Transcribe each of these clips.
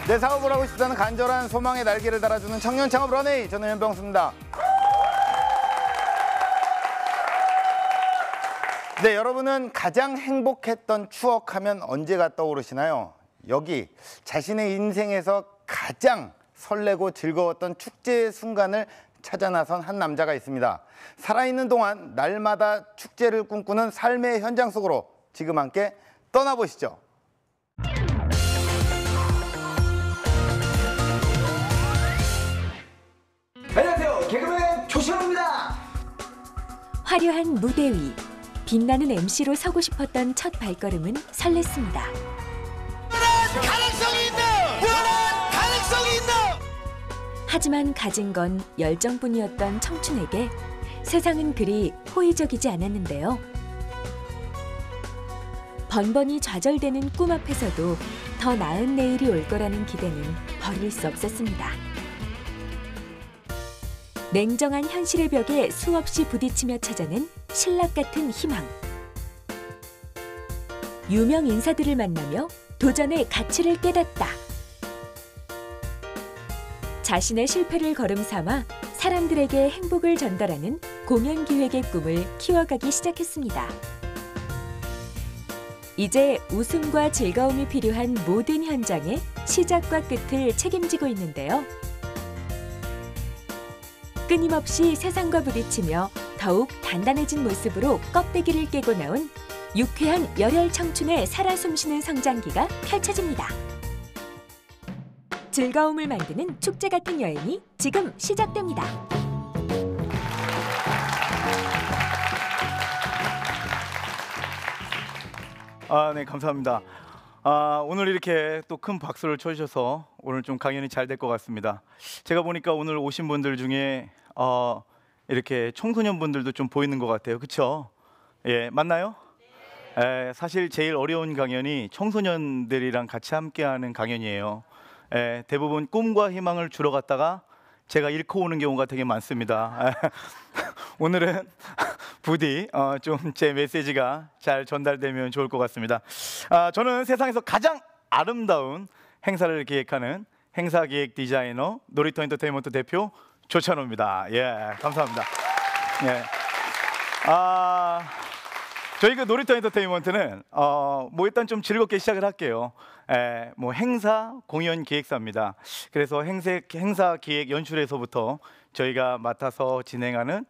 내 사업을 하고 싶다는 간절한 소망의 날개를 달아주는 청년 창업 런웨이, 저는 연병수입니다. 네, 여러분은 가장 행복했던 추억하면 언제가 떠오르시나요? 여기 자신의 인생에서 가장 설레고 즐거웠던 축제의 순간을 찾아 나선 한 남자가 있습니다. 살아있는 동안 날마다 축제를 꿈꾸는 삶의 현장 속으로 지금 함께 떠나보시죠. 안녕하세요, 개그맨 조시원입니다. 화려한 무대 위, 빛나는 MC로 서고 싶었던 첫 발걸음은 설렜습니다. 가능성이 있다! 하지만 가진 건 열정뿐이었던 청춘에게 세상은 그리 호의적이지 않았는데요. 번번이 좌절되는 꿈 앞에서도 더 나은 내일이 올 거라는 기대는 버릴 수 없었습니다. 냉정한 현실의 벽에 수없이 부딪히며 찾아낸 신락 같은 희망. 유명 인사들을 만나며 도전의 가치를 깨닫다. 자신의 실패를 걸음 삼아 사람들에게 행복을 전달하는 공연 기획의 꿈을 키워가기 시작했습니다. 이제 웃음과 즐거움이 필요한 모든 현장의 시작과 끝을 책임지고 있는데요. 끊임없이 세상과 부딪히며 더욱 단단해진 모습으로 껍데기를 깨고 나온 유쾌한 열혈 청춘의 살아 숨쉬는 성장기가 펼쳐집니다. 즐거움을 만드는 축제 같은 여행이 지금 시작됩니다. 네, 감사합니다. 오늘 이렇게 또 큰 박수를 쳐주셔서 오늘 좀 강연이 잘 될 것 같습니다. 제가 보니까 오늘 오신 분들 중에 이렇게 청소년 분들도 좀 보이는 것 같아요. 그렇죠? 예, 맞나요? 사실 제일 어려운 강연이 청소년들이랑 같이 함께하는 강연이에요. 대부분 꿈과 희망을 주러 갔다가 제가 잃고 오는 경우가 되게 많습니다. 오늘은 부디 좀 제 메시지가 잘 전달되면 좋을 것 같습니다. 저는 세상에서 가장 아름다운 행사를 기획하는 행사기획 디자이너 놀이터 엔터테인먼트 대표 조찬호입니다. 예, 감사합니다. 예. 저희 그 놀이터 엔터테인먼트는 뭐 일단 좀 즐겁게 시작을 할게요. 뭐 행사 공연 기획사입니다. 그래서 행사 기획 연출에서부터 저희가 맡아서 진행하는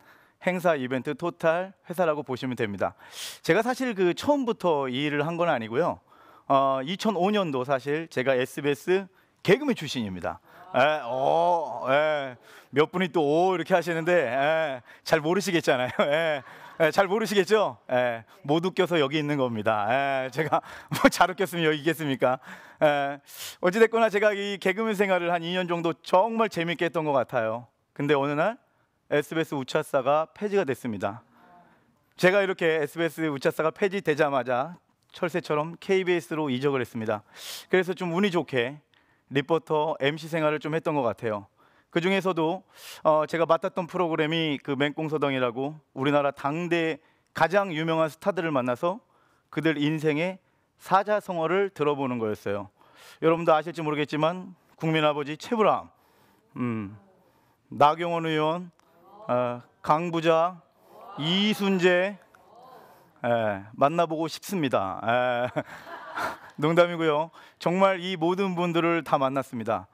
행사 이벤트 토탈 회사라고 보시면 됩니다. 제가 사실 그 처음부터 이 일을 한 건 아니고요. 2005년도 사실 제가 SBS 개그맨 출신입니다. 몇 분이 또 오 이렇게 하시는데 잘 모르시겠잖아요. 잘 모르시겠죠? 못 웃겨서 여기 있는 겁니다. 제가 뭐 잘 웃겼으면 여기 있겠습니까? 어찌됐거나 제가 이 개그맨 생활을 한 2년 정도 정말 재밌게 했던 것 같아요. 근데 어느 날 SBS 우차사가 폐지가 됐습니다. 제가 이렇게 SBS 우차사가 폐지되자마자 철새처럼 KBS로 이적을 했습니다. 그래서 좀 운이 좋게 리포터 MC 생활을 좀 했던 것 같아요. 그 중에서도 제가 맡았던 프로그램이 그 맹꽁서덩이라고 우리나라 당대 가장 유명한 스타들을 만나서 그들 인생의 사자성어를 들어보는 거였어요. 여러분도 아실지 모르겠지만 국민아버지 최불암, 나경원 의원, 강부자, 이순재 만나보고 싶습니다. 농담이고요. 정말 이 모든 분들을 다 만났습니다.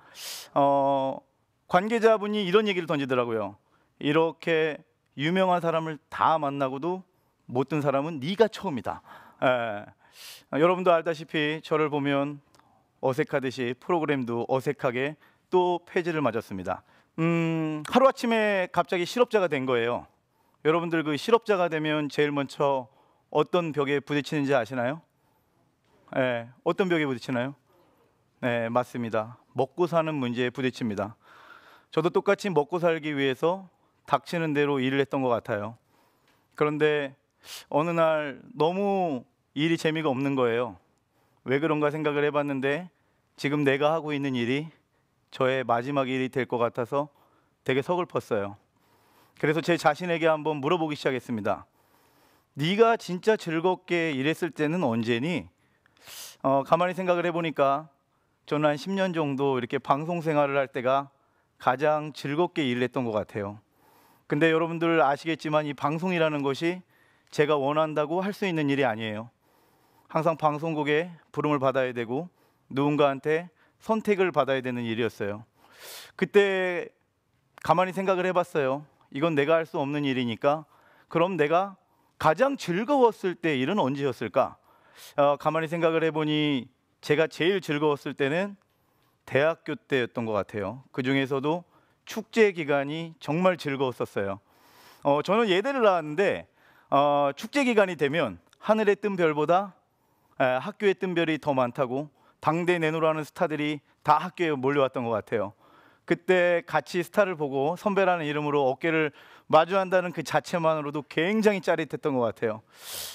관계자분이 이런 얘기를 던지더라고요. 이렇게 유명한 사람을 다 만나고도 못 든 사람은 네가 처음이다. 여러분도 알다시피 저를 보면 어색하듯이 프로그램도 어색하게 또 폐지를 맞았습니다. 하루아침에 갑자기 실업자가 된 거예요. 여러분들 그 실업자가 되면 제일 먼저 어떤 벽에 부딪히는지 아시나요? 어떤 벽에 부딪히나요? 네, 맞습니다. 먹고 사는 문제에 부딪힙니다. 저도 똑같이 먹고 살기 위해서 닥치는 대로 일을 했던 것 같아요. 그런데 어느 날 너무 일이 재미가 없는 거예요. 왜 그런가 생각을 해봤는데 지금 내가 하고 있는 일이 저의 마지막 일이 될 것 같아서 되게 서글펐어요. 그래서 제 자신에게 한번 물어보기 시작했습니다. 네가 진짜 즐겁게 일했을 때는 언제니? 가만히 생각을 해보니까 저는 한 10년 정도 이렇게 방송 생활을 할 때가 가장 즐겁게 일을 했던 것 같아요. 근데 여러분들 아시겠지만 이 방송이라는 것이 제가 원한다고 할 수 있는 일이 아니에요. 항상 방송국에 부름을 받아야 되고 누군가한테 선택을 받아야 되는 일이었어요. 그때 가만히 생각을 해봤어요. 이건 내가 할 수 없는 일이니까 그럼 내가 가장 즐거웠을 때 일은 언제였을까? 가만히 생각을 해보니 제가 제일 즐거웠을 때는 대학교 때였던 것 같아요. 그 중에서도 축제 기간이 정말 즐거웠었어요. 저는 예대를 나왔는데 축제 기간이 되면 하늘에 뜬 별보다 학교에 뜬 별이 더 많다고 당대 내노라는 스타들이 다 학교에 몰려왔던 것 같아요. 그때 같이 스타를 보고 선배라는 이름으로 어깨를 마주한다는 그 자체만으로도 굉장히 짜릿했던 것 같아요.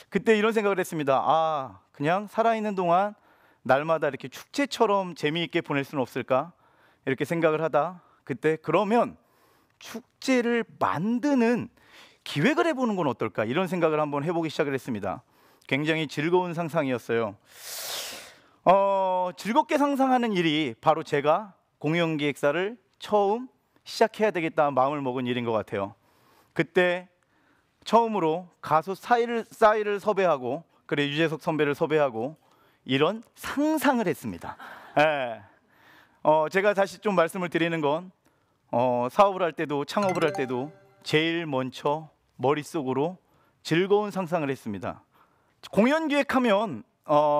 그때 이런 생각을 했습니다. 그냥 살아있는 동안 날마다 이렇게 축제처럼 재미있게 보낼 수는 없을까? 이렇게 생각을 하다 그때 그러면 축제를 만드는 기획을 해보는 건 어떨까? 이런 생각을 한번 해보기 시작을 했습니다. 굉장히 즐거운 상상이었어요. 즐겁게 상상하는 일이 바로 제가 공연기획사를 처음 시작해야 되겠다 마음을 먹은 일인 것 같아요. 그때 처음으로 가수 싸이를 섭외하고 그래 유재석 선배를 섭외하고 이런 상상을 했습니다. 제가 다시 좀 말씀을 드리는 건 사업을 할 때도 창업을 할 때도 제일 먼저 머릿속으로 즐거운 상상을 했습니다. 공연 기획하면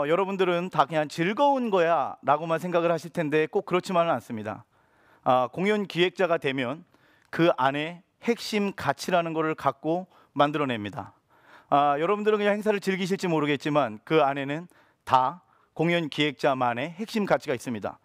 여러분들은 다 그냥 즐거운 거야 라고만 생각을 하실 텐데 꼭 그렇지만은 않습니다. 공연 기획자가 되면 그 안에 핵심 가치라는 것을 갖고 만들어냅니다. 여러분들은 그냥 행사를 즐기실지 모르겠지만 그 안에는 다 공연 기획자만의 핵심 가치가 있습니다.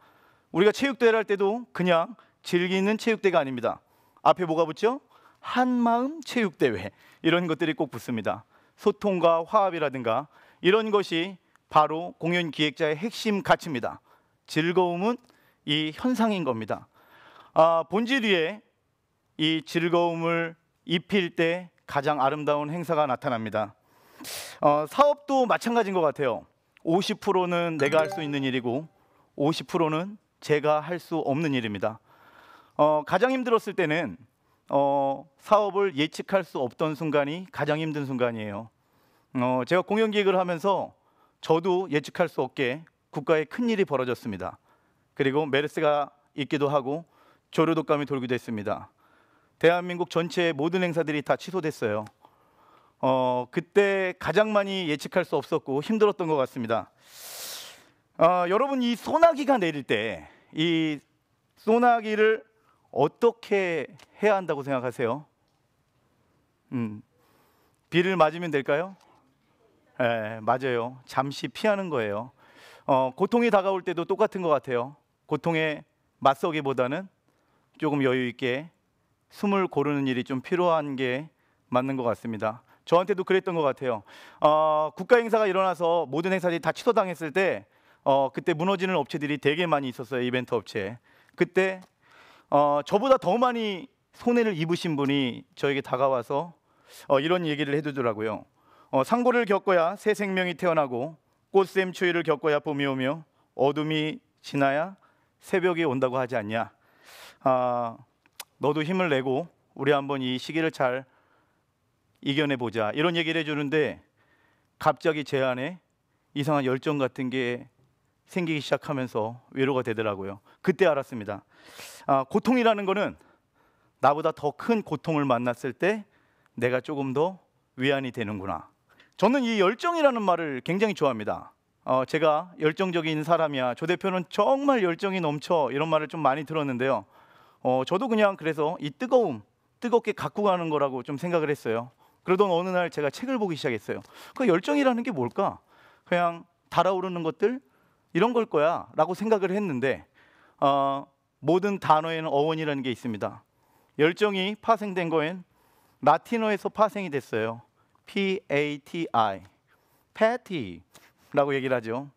우리가 체육대회를 할 때도 그냥 즐기는 체육대회가 아닙니다. 앞에 뭐가 붙죠? 한마음 체육대회 이런 것들이 꼭 붙습니다. 소통과 화합이라든가 이런 것이 바로 공연 기획자의 핵심 가치입니다. 즐거움은 이 현상인 겁니다. 본질 위에 이 즐거움을 입힐 때 가장 아름다운 행사가 나타납니다. 사업도 마찬가지인 것 같아요. 50%는 내가 할 수 있는 일이고 50%는 제가 할 수 없는 일입니다. 가장 힘들었을 때는 사업을 예측할 수 없던 순간이 가장 힘든 순간이에요. 제가 공연 기획을 하면서 저도 예측할 수 없게 국가에 큰일이 벌어졌습니다. 그리고 메르스가 있기도 하고 조류 독감이 돌기도 했습니다. 대한민국 전체의 모든 행사들이 다 취소됐어요. 그때 가장 많이 예측할 수 없었고 힘들었던 것 같습니다. 여러분 이 소나기가 내릴 때 이 소나기를 어떻게 해야 한다고 생각하세요? 비를 맞으면 될까요? 맞아요. 잠시 피하는 거예요. 고통이 다가올 때도 똑같은 것 같아요. 고통에 맞서기보다는 조금 여유 있게 숨을 고르는 일이 좀 필요한 게 맞는 것 같습니다. 저한테도 그랬던 것 같아요. 국가 행사가 일어나서 모든 행사들이 다 취소당했을 때 그때 무너지는 업체들이 되게 많이 있었어요. 이벤트 업체. 그때 저보다 더 많이 손해를 입으신 분이 저에게 다가와서 이런 얘기를 해주더라고요. 상고를 겪어야 새 생명이 태어나고 꽃샘 추위를 겪어야 봄이 오며 어둠이 지나야 새벽이 온다고 하지 않냐. 너도 힘을 내고 우리 한번 이 시기를 잘 이겨내보자 이런 얘기를 해주는데 갑자기 제 안에 이상한 열정 같은 게 생기기 시작하면서 위로가 되더라고요. 그때 알았습니다. 고통이라는 거는 나보다 더 큰 고통을 만났을 때 내가 조금 더 위안이 되는구나. 저는 이 열정이라는 말을 굉장히 좋아합니다. 제가 열정적인 사람이야. 조 대표는 정말 열정이 넘쳐 이런 말을 좀 많이 들었는데요. 저도 그냥 그래서 이 뜨겁게 갖고 가는 거라고 좀 생각을 했어요. 그러던 어느 날 제가 책을 보기 시작했어요. 그 열정이라는 게 뭘까? 그냥 달아오르는 것들 이런 걸 거야 라고 생각을 했는데 모든 단어에는 어원이라는 게 있습니다. 열정이 파생된 거엔 라틴어에서 파생이 됐어요. P-A-T-I 패티라고 얘기를 하죠.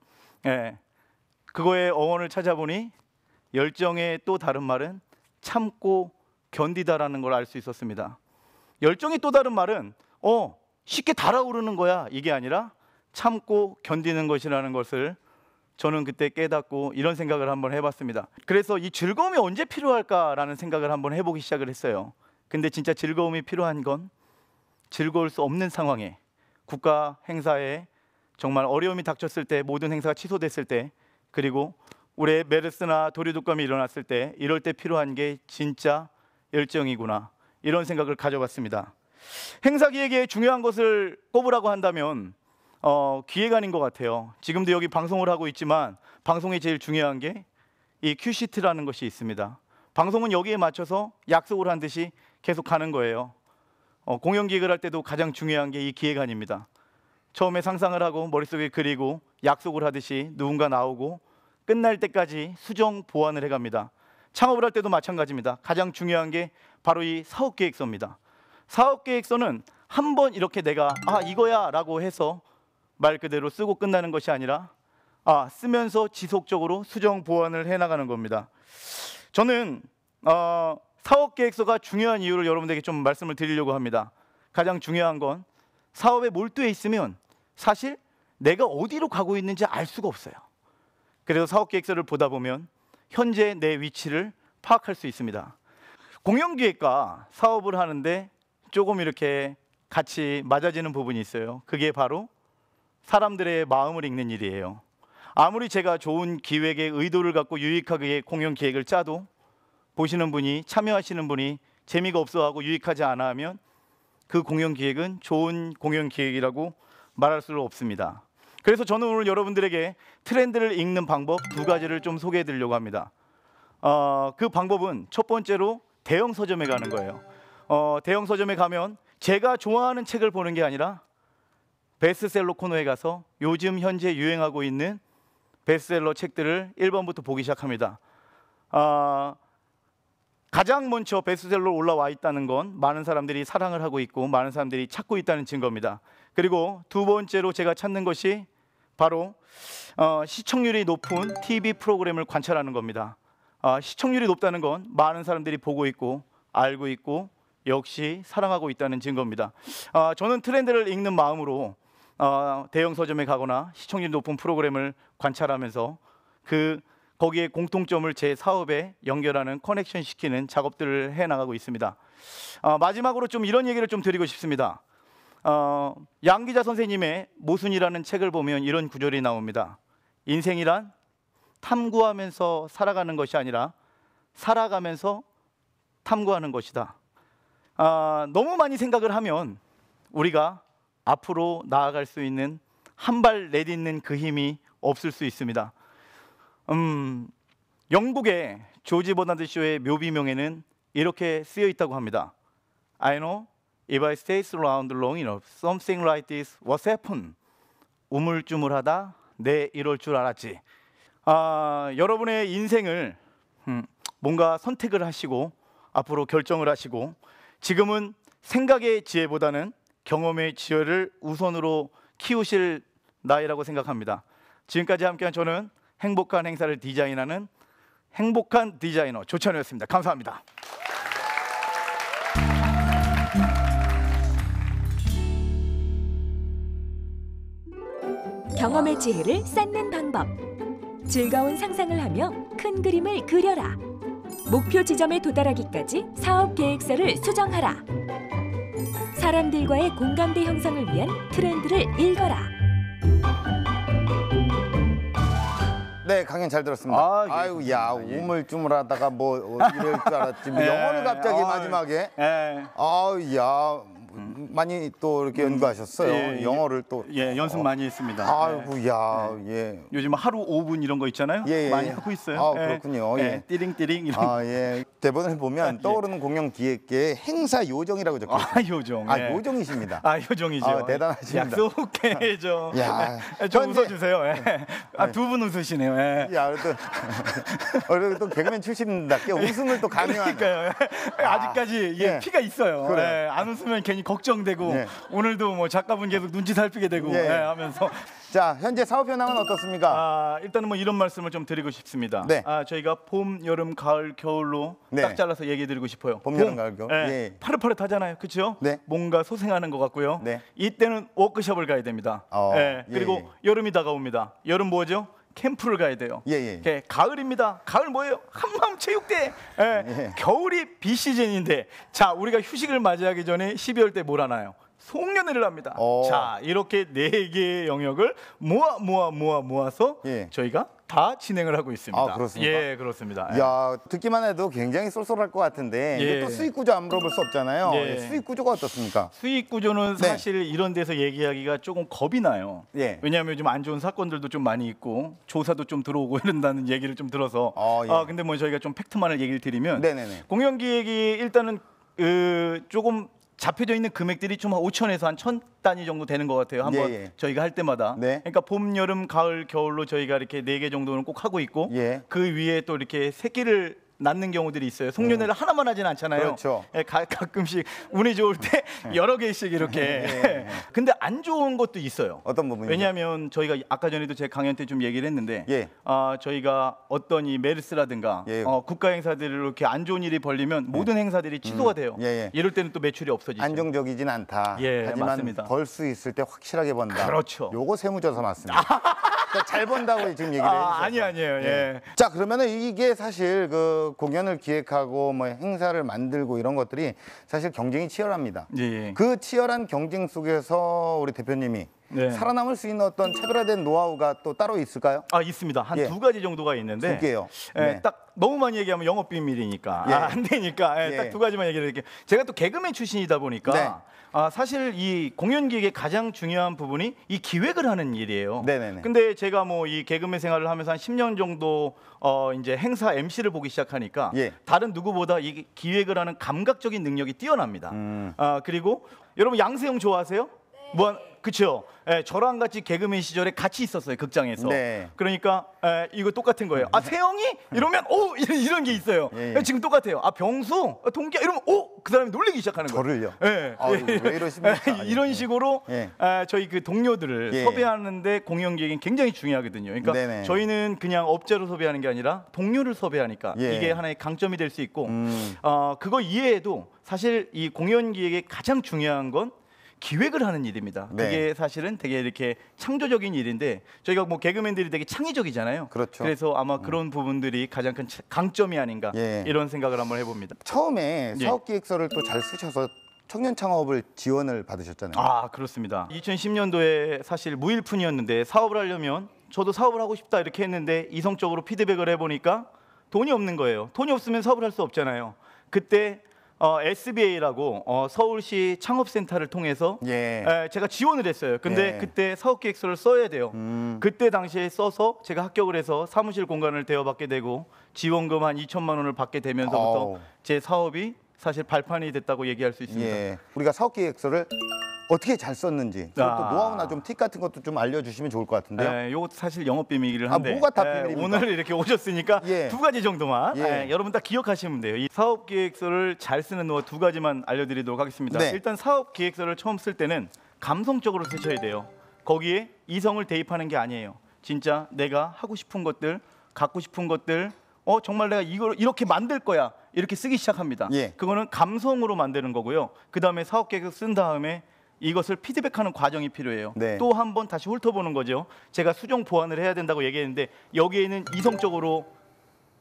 그거의 어원을 찾아보니 열정의 또 다른 말은 참고 견디다라는 걸 알 수 있었습니다. 열정의 또 다른 말은 쉽게 달아오르는 거야 이게 아니라 참고 견디는 것이라는 것을 저는 그때 깨닫고 이런 생각을 한번 해봤습니다. 그래서 이 즐거움이 언제 필요할까라는 생각을 한번 해보기 시작을 했어요. 근데 진짜 즐거움이 필요한 건 즐거울 수 없는 상황에, 국가 행사에 정말 어려움이 닥쳤을 때, 모든 행사가 취소됐을 때, 그리고 우리의 메르스나 도리독감이 일어났을 때, 이럴 때 필요한 게 진짜 열정이구나, 이런 생각을 가져봤습니다. 행사 기획에 중요한 것을 꼽으라고 한다면 기획안인 것 같아요. 지금도 여기 방송을 하고 있지만 방송이 제일 중요한 게 이 큐시트라는 것이 있습니다. 방송은 여기에 맞춰서 약속을 한 듯이 계속 가는 거예요. 공연 기획을 할 때도 가장 중요한 게 이 기획안입니다. 처음에 상상을 하고 머릿속에 그리고 약속을 하듯이 누군가 나오고 끝날 때까지 수정 보완을 해갑니다. 창업을 할 때도 마찬가지입니다. 가장 중요한 게 바로 이 사업계획서입니다. 사업계획서는 한 번 이렇게 내가 이거야 라고 해서 말 그대로 쓰고 끝나는 것이 아니라 쓰면서 지속적으로 수정 보완을 해나가는 겁니다. 저는 사업계획서가 중요한 이유를 여러분들에게 좀 말씀을 드리려고 합니다. 가장 중요한 건 사업에 몰두해 있으면 사실 내가 어디로 가고 있는지 알 수가 없어요. 그래서 사업계획서를 보다 보면 현재 내 위치를 파악할 수 있습니다. 공연기획과 사업을 하는데 조금 이렇게 같이 맞아지는 부분이 있어요. 그게 바로 사람들의 마음을 읽는 일이에요. 아무리 제가 좋은 기획의 의도를 갖고 유익하게 공연 기획을 짜도 보시는 분이, 참여하시는 분이 재미가 없어하고 유익하지 않아 하면 그 공연 기획은 좋은 공연 기획이라고 말할 수 없습니다. 그래서 저는 오늘 여러분들에게 트렌드를 읽는 방법 2가지를 좀 소개해 드리려고 합니다. 그 방법은 첫 번째로 대형 서점에 가는 거예요. 대형 서점에 가면 제가 좋아하는 책을 보는 게 아니라 베스트셀러 코너에 가서 요즘 현재 유행하고 있는 베스트셀러 책들을 1번부터 보기 시작합니다. 가장 먼저 베스트셀러로 올라와 있다는 건 많은 사람들이 사랑을 하고 있고 많은 사람들이 찾고 있다는 증거입니다. 그리고 2번째로 제가 찾는 것이 바로 시청률이 높은 TV 프로그램을 관찰하는 겁니다. 시청률이 높다는 건 많은 사람들이 보고 있고 알고 있고 역시 사랑하고 있다는 증거입니다. 저는 트렌드를 읽는 마음으로 대형 서점에 가거나 시청률 높은 프로그램을 관찰하면서 거기에 공통점을 제 사업에 연결하는, 커넥션 시키는 작업들을 해나가고 있습니다. 마지막으로 좀 이런 얘기를 좀 드리고 싶습니다. 양기자 선생님의 모순이라는 책을 보면 이런 구절이 나옵니다. 인생이란 탐구하면서 살아가는 것이 아니라 살아가면서 탐구하는 것이다. 너무 많이 생각을 하면 우리가 앞으로 나아갈 수 있는, 한 발 내딛는 그 힘이 없을 수 있습니다. 영국의 조지 버나드 쇼의 묘비명에는 이렇게 쓰여 있다고 합니다. I know if I stay around long enough, something like this was happen. 우물쭈물하다 내 이럴 줄 알았지. 여러분의 인생을 뭔가 선택을 하시고 앞으로 결정을 하시고, 지금은 생각의 지혜보다는 경험의 지혜를 우선으로 키우실 나이라고 생각합니다. 지금까지 함께한 저는 행복한 행사를 디자인하는 행복한 디자이너 조찬호였습니다. 감사합니다. 경험의 지혜를 쌓는 방법. 즐거운 상상을 하며 큰 그림을 그려라. 목표 지점에 도달하기까지 사업 계획서를 수정하라. 사람들과의 공감대 형성을 위한 트렌드를 읽어라. 네, 강연 잘 들었습니다. 예. 아유, 야, 우물쭈물하다가 뭐 이럴 줄 알았지. 뭐 영어를 갑자기 마지막에. 아유, 야, 많이 또 이렇게 연구하셨어요. 예, 영어를 또. 예, 연습 많이 했습니다. 아이고, 야, 예. 요즘 하루 5분 이런 거 있잖아요. 예, 예. 많이 하고 있어요. 아, 그렇군요. 예. 띠링띠링 이런 거. 예. 대본을 보면 떠오르는 공연 기획계의 행사 요정이라고 적혀 있어요. 요정. 아, 예. 요정이십니다. 요정이죠. 대단하십니다. 약속해줘. 야, 좀 웃어주세요. 두 분 웃으시네요. 예. 야, 그래도 또 개그맨 출신답게 웃음을 또 강요하는. 그러니까요. 아직까지 예. 피가 있어요. 그래. 예. 안 웃으면 괜히 걱정되고 예. 오늘도 뭐 작가분 계속 눈치 살피게 되고 예. 하면서. 자, 현재 사업 현황은 어떻습니까? 일단은 뭐 이런 말씀을 좀 드리고 싶습니다. 네. 저희가 봄, 여름, 가을, 겨울로 네. 딱 잘라서 얘기해 드리고 싶어요. 봄, 여름, 가을, 겨울. 예. 파릇파릇하잖아요. 그렇죠? 네. 뭔가 소생하는 것 같고요. 네. 이때는 워크숍을 가야 됩니다. 예, 그리고 예. 여름이 다가옵니다. 여름 뭐죠? 캠프를 가야 돼요. 예. 예, 가을입니다. 가을 뭐예요? 한마음 체육대. 예, 겨울이 비시즌인데 자 우리가 휴식을 맞이하기 전에 12월 때 뭘 하나요? 송년회를 합니다. 자 이렇게 4개의 영역을 모아서 예. 저희가 다 진행을 하고 있습니다. 아, 그렇습니까? 예, 그렇습니다. 예. 야, 듣기만 해도 굉장히 쏠쏠할 것 같은데 이게 예. 또 수익 구조 안 물어볼 수 없잖아요. 예. 수익 구조가 어떻습니까? 수익 구조는 네. 사실 이런 데서 얘기하기가 조금 겁이 나요. 예. 왜냐하면 요즘 안 좋은 사건들도 좀 많이 있고 조사도 좀 들어오고 이런다는 얘기를 좀 들어서 예. 근데 뭐 저희가 좀 팩트만을 얘기를 드리면 네네네. 공연기획이 일단은 조금 잡혀져 있는 금액들이 좀 5천에서 한 1,000 단위 정도 되는 것 같아요. 한번 예. 저희가 할 때마다. 네. 그러니까 봄, 여름, 가을, 겨울로 저희가 이렇게 4개 정도는 꼭 하고 있고 예. 그 위에 또 이렇게 새끼를 낳는 경우들이 있어요. 송년회를 하나만 하진 않잖아요. 그렇죠. 예, 가끔씩 운이 좋을 때 여러 개씩 이렇게. 예. 근데 안 좋은 것도 있어요. 어떤 부분이요? 왜냐하면 저희가 아까 전에도 제 강연 때 좀 얘기를 했는데 예. 저희가 어떤 이 메르스라든가 예. 국가 행사들을 이렇게 안 좋은 일이 벌리면 모든 행사들이 취소가 돼요. 예. 이럴 때는 또 매출이 없어지죠. 안정적이진 않다. 예, 하지만 맞습니다. 벌 수 있을 때 확실하게 번다. 그렇죠. 요거 세무조사 맞습니다. 그러니까 잘 번다고 지금 얘기를 해주셨어요. 아니에요. 예. 자, 그러면은 이게 사실 그 공연을 기획하고 뭐 행사를 만들고 이런 것들이 사실 경쟁이 치열합니다. 예. 그 치열한 경쟁 속에서 우리 대표님이 네. 살아남을 수 있는 어떤 차별화된 노하우가 또 따로 있을까요? 있습니다. 한 예. 2가지 정도가 있는데 2개요. 예, 네. 딱 너무 많이 얘기하면 영업 비밀이니까 예. 안 되니까 예. 딱 2가지만 얘기를 드릴게요. 제가 또 개그맨 출신이다 보니까 네. 사실 이 공연 기획의 가장 중요한 부분이 이 기획을 하는 일이에요. 네네네. 근데 제가 뭐 이 개그맨 생활을 하면서 한 10년 정도 이제 행사 MC를 보기 시작하니까 예. 다른 누구보다 이 기획을 하는 감각적인 능력이 뛰어납니다. 그리고 여러분 양세형 좋아하세요? 그렇죠. 저랑 같이 개그맨 시절에 같이 있었어요, 극장에서. 네. 그러니까 이거 똑같은 거예요. 세영이 이러면 이런 게 있어요. 예. 지금 똑같아요. 병수, 동기야 이러면 그 사람이 놀리기 시작하는 거예요. 저를요? 예. 아유, 왜 이러십니까? 이런 식으로 예. 저희 그 동료들을 예. 섭외하는데 공연 기획이 굉장히 중요하거든요. 그러니까 네네. 저희는 그냥 업자로 섭외하는 게 아니라 동료를 섭외하니까 예. 이게 하나의 강점이 될 수 있고 그거 이외에도 사실 이 공연 기획의 가장 중요한 건 기획을 하는 일입니다. 네. 그게 사실은 되게 이렇게 창조적인 일인데 저희가 뭐 개그맨들이 되게 창의적이잖아요. 그렇죠. 그래서 아마 그런 부분들이 가장 큰 강점이 아닌가 예. 이런 생각을 한번 해봅니다. 처음에 예. 사업기획서를 또 잘 쓰셔서 청년 창업을 지원을 받으셨잖아요. 그렇습니다. 2010년도에 사실 무일푼이었는데 사업을 하려면 저도 사업을 하고 싶다 이렇게 했는데 이성적으로 피드백을 해보니까 돈이 없는 거예요. 돈이 없으면 사업을 할 수 없잖아요. 그때 SBA라고 서울시 창업센터를 통해서 예. 제가 지원을 했어요. 근데 예. 그때 사업계획서를 써야 돼요. 그때 당시에 써서 제가 합격을 해서 사무실 공간을 대여받게 되고 지원금 한 2천만 원을 받게 되면서부터 어우. 제 사업이 사실 발판이 됐다고 얘기할 수 있습니다. 예. 우리가 사업기획서를 어떻게 잘 썼는지 또 노하우나 좀 팁 같은 것도 좀 알려주시면 좋을 것 같은데요. 요거 사실 영업 비밀이긴 한데 뭐가 다 비밀입니까? 오늘 이렇게 오셨으니까 예. 2가지 정도만 예. 여러분 다 기억하시면 돼요. 이 사업 계획서를 잘 쓰는 노하우 2가지만 알려드리도록 하겠습니다. 네. 일단 사업 계획서를 처음 쓸 때는 감성적으로 쓰셔야 돼요. 거기에 이성을 대입하는 게 아니에요. 진짜 내가 하고 싶은 것들, 갖고 싶은 것들, 정말 내가 이걸 이렇게 만들 거야 이렇게 쓰기 시작합니다. 예. 그거는 감성으로 만드는 거고요. 그 다음에 사업 계획서 쓴 다음에 이것을 피드백하는 과정이 필요해요. 네. 또 한 번 다시 훑어보는 거죠. 제가 수정 보완을 해야 된다고 얘기했는데 여기에는 이성적으로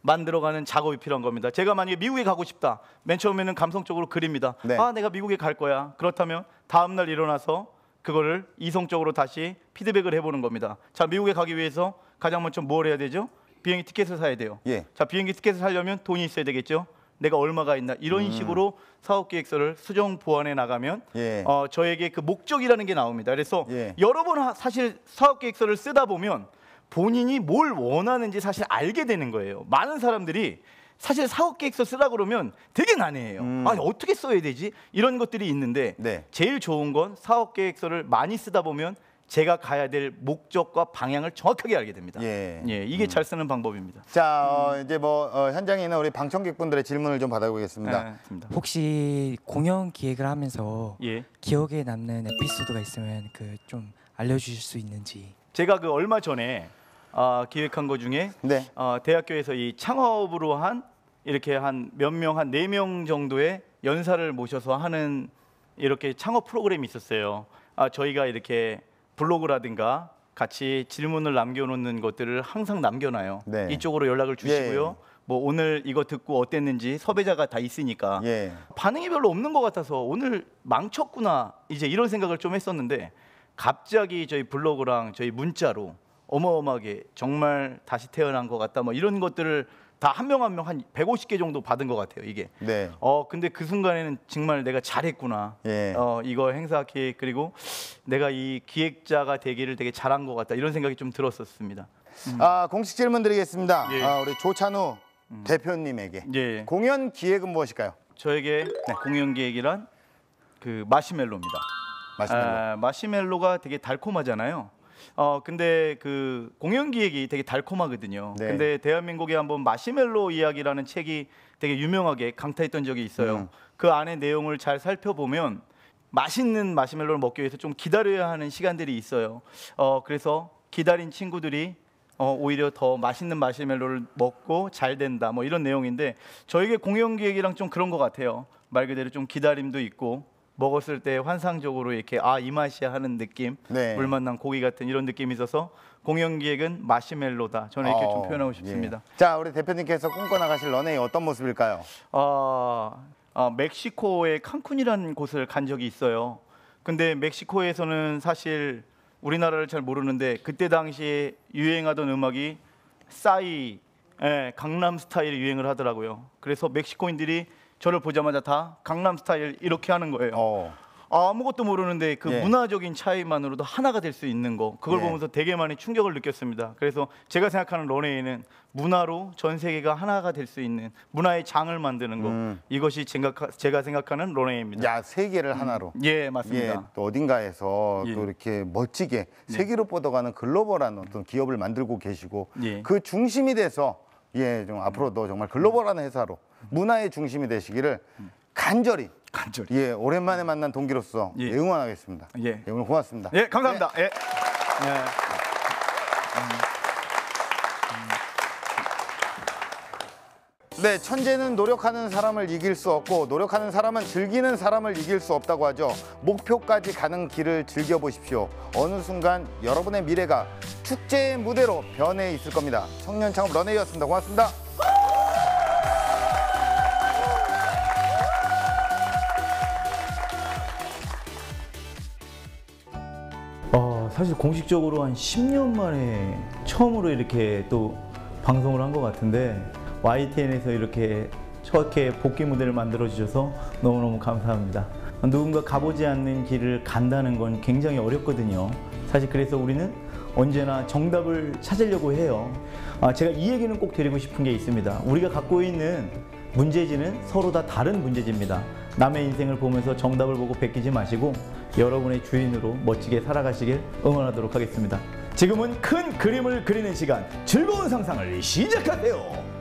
만들어가는 작업이 필요한 겁니다. 제가 만약에 미국에 가고 싶다. 맨 처음에는 감성적으로 그립니다. 네. 내가 미국에 갈 거야. 그렇다면 다음 날 일어나서 그거를 이성적으로 다시 피드백을 해보는 겁니다. 자, 미국에 가기 위해서 가장 먼저 뭘 해야 되죠? 비행기 티켓을 사야 돼요. 예. 자, 비행기 티켓을 사려면 돈이 있어야 되겠죠. 내가 얼마가 있나 이런 식으로 사업 계획서를 수정 보완해 나가면 예. 저에게 그 목적이라는 게 나옵니다. 그래서 예. 여러 번 사실 사업 계획서를 쓰다 보면 본인이 뭘 원하는지 사실 알게 되는 거예요. 많은 사람들이 사실 사업 계획서 쓰라 그러면 되게 난해해요. 어떻게 써야 되지? 이런 것들이 있는데 네. 제일 좋은 건 사업 계획서를 많이 쓰다 보면 제가 가야 될 목적과 방향을 정확하게 알게 됩니다. 예. 이게 잘 쓰는 방법입니다. 자, 이제 뭐 현장에 있는 우리 방청객분들의 질문을 좀 받아보겠습니다. 맞습니다. 혹시 공연 기획을 하면서 예. 기억에 남는 에피소드가 있으면 좀 알려주실 수 있는지. 제가 그 얼마 전에 기획한 거 중에 네. 대학교에서 이 창업으로 한 이렇게 한 몇 명, 한 4명 정도의 연사를 모셔서 하는 이렇게 창업 프로그램이 있었어요. 저희가 이렇게 블로그라든가 같이 질문을 남겨놓는 것들을 항상 남겨놔요. 네. 이쪽으로 연락을 주시고요. 예. 뭐 오늘 이거 듣고 어땠는지 섭외자가 다 있으니까 예. 반응이 별로 없는 것 같아서 오늘 망쳤구나 이제 이런 생각을 좀 했었는데 갑자기 저희 블로그랑 저희 문자로 어마어마하게 정말 다시 태어난 것 같다 뭐 이런 것들을 다 한 명 한 명 한 150개 정도 받은 것 같아요 이게. 네. 근데 그 순간에는 정말 내가 잘했구나. 예. 이거 행사 기획 그리고 내가 이 기획자가 되기를 되게 잘한 것 같다 이런 생각이 좀 들었었습니다. 공식 질문 드리겠습니다. 예. 우리 조찬우 대표님에게 예. 공연 기획은 무엇일까요? 저에게 공연 기획이란 그 마시멜로입니다. 마시멜로. 마시멜로가 되게 달콤하잖아요. 근데 그 공연 기획이 되게 달콤하거든요. 네. 근데 대한민국에 한번 마시멜로 이야기라는 책이 되게 유명하게 강타했던 적이 있어요. 그 안에 내용을 잘 살펴보면 맛있는 마시멜로를 먹기 위해서 좀 기다려야 하는 시간들이 있어요. 그래서 기다린 친구들이 오히려 더 맛있는 마시멜로를 먹고 잘 된다 뭐 이런 내용인데 저에게 공연 기획이랑 좀 그런 것 같아요. 말 그대로 좀 기다림도 있고 먹었을 때 환상적으로 이렇게 이 맛이야 하는 느낌, 네. 물 만난 고기 같은 이런 느낌이 있어서 공연 기획은 마시멜로다. 저는 이렇게 좀 표현하고 싶습니다. 예. 자, 우리 대표님께서 꿈꿔나가실 런웨이 어떤 모습일까요? 멕시코의 칸쿤이라는 곳을 간 적이 있어요. 근데 멕시코에서는 사실 우리나라를 잘 모르는데 그때 당시에 유행하던 음악이 싸이, 강남 스타일이 유행을 하더라고요. 그래서 멕시코인들이 저를 보자마자 다 강남 스타일 이렇게 하는 거예요. 아무것도 모르는데 그 예. 문화적인 차이만으로도 하나가 될 수 있는 거 그걸 예. 보면서 되게 많이 충격을 느꼈습니다. 그래서 제가 생각하는 런웨이는 문화로 전 세계가 하나가 될 수 있는 문화의 장을 만드는 거 이것이 제가 생각하는 런웨이입니다. 야, 세계를 하나로. 예, 맞습니다. 예, 또 어딘가에서 예. 또 이렇게 멋지게 세계로 뻗어가는 글로벌한 어떤 기업을 만들고 계시고 예. 그 중심이 돼서 좀 앞으로도 정말 글로벌한 회사로 문화의 중심이 되시기를 간절히 오랜만에 만난 동기로서 예. 응원하겠습니다. 예. 오늘 고맙습니다. 예, 감사합니다. 예. 네, 천재는 노력하는 사람을 이길 수 없고 노력하는 사람은 즐기는 사람을 이길 수 없다고 하죠. 목표까지 가는 길을 즐겨보십시오. 어느 순간 여러분의 미래가 축제의 무대로 변해 있을 겁니다. 청년 창업 런웨이였습니다. 고맙습니다. 사실 공식적으로 한 10년 만에 처음으로 이렇게 또 방송을 한 것 같은데 YTN에서 이렇게 저렇게 복귀 무대를 만들어 주셔서 너무너무 감사합니다. 누군가 가보지 않는 길을 간다는 건 굉장히 어렵거든요. 사실 그래서 우리는 언제나 정답을 찾으려고 해요. 제가 이 얘기는 꼭 드리고 싶은 게 있습니다. 우리가 갖고 있는 문제지는 서로 다 다른 문제지입니다. 남의 인생을 보면서 정답을 보고 베끼지 마시고 여러분의 주인으로 멋지게 살아가시길 응원하도록 하겠습니다. 지금은 큰 그림을 그리는 시간, 즐거운 상상을 시작하세요.